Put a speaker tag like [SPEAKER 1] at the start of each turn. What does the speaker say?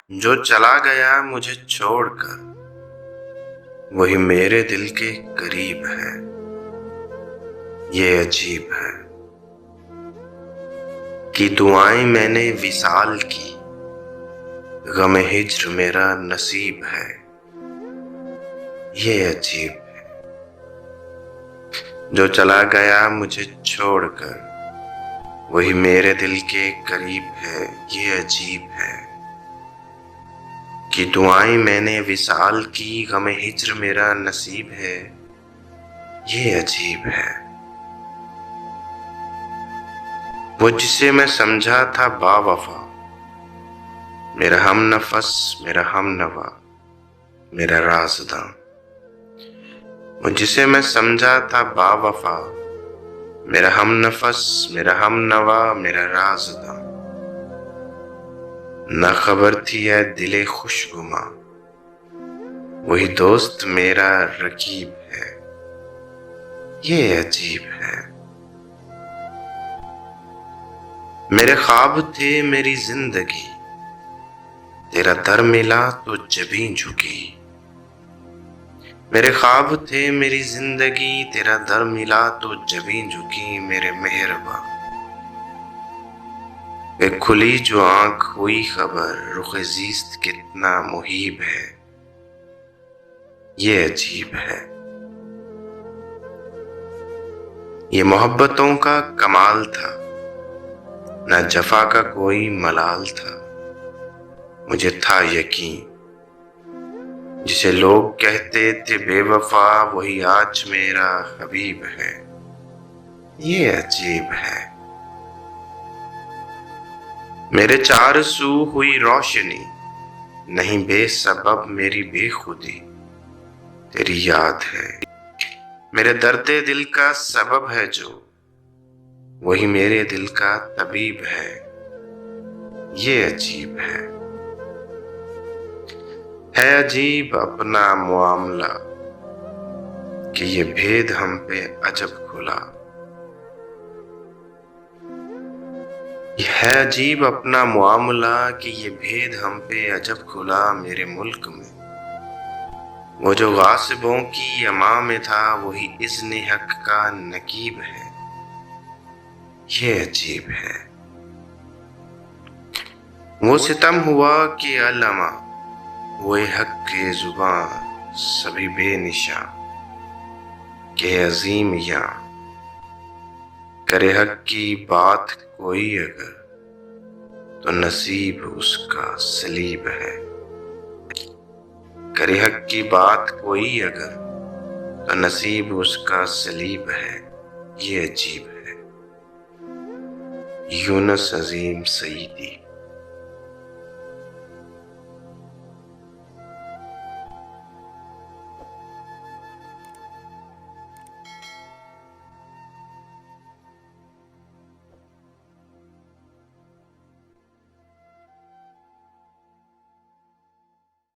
[SPEAKER 1] جو چلا گیا مجھے چھوڑ کر وہی میرے دل کے قریب ہے، یہ عجیب ہے کہ دعائیں میں نے وصال کی، غم ہجر میرا نصیب ہے، یہ عجیب ہے۔ جو چلا گیا مجھے چھوڑ کر وہی میرے دل کے قریب ہے، یہ عجیب ہے کہ دعائیں میں نے وصال کی، غم ہجر میرا نصیب ہے، یہ عجیب ہے۔ وہ جسے میں سمجھا تھا با وفا، میرا ہم نفس، میرا ہم نوا، میرا رازداں۔ وہ جسے میں سمجھا تھا با وفا، میرا ہم نفس، میرا ہم نوا، میرا رازداں۔ نہ خبر تھی اے دل خوش گماں، وہی دوست میرا رقیب ہے، یہ عجیب ہے۔ میرے خواب تھے میری زندگی، تیرا در ملا تو جبیں جھکی۔ میرے خواب تھے میری زندگی، تیرا در ملا تو جبیں جھکی، میرے مہرباں۔ اے کھلی جو آنکھ ہوئی خبر، رخ زیست کتنا محیب ہے، یہ عجیب ہے۔ یہ محبتوں کا کمال تھا، نہ جفا کا کوئی ملال تھا، مجھے تھا یقین۔ جسے لوگ کہتے تھے بے وفا، وہی آج میرا حبیب ہے، یہ عجیب ہے۔ میرے چار سو ہوئی روشنی، نہیں بے سبب میری بے خودی، تیری یاد ہے۔ میرے درد دل کا سبب ہے جو، وہی میرے دل کا طبیب ہے، یہ عجیب ہے۔ ہے عجیب اپنا معاملہ کہ یہ بھید ہم پہ عجب کھلا۔ ہے عجیب اپنا معاملہ کہ یہ بھید ہم پہ عجب کھلا، میرے ملک میں وہ جو غاصبوں کی اما میں تھا، وہی اذن حق کا نقیب ہے، یہ عجیب ہے۔ وہ ستم ہوا کہ علما ہوئے حق کے زباں، سبھی بے نشاں کہ عظیم یاں۔ کرے حق کی بات کوئی اگر، تو نصیب اس کا صلیب ہے۔ کرے حق کی بات کوئی اگر، تو نصیب اس کا صلیب ہے، یہ عجیب ہے۔ یونس عظیم سعیدی۔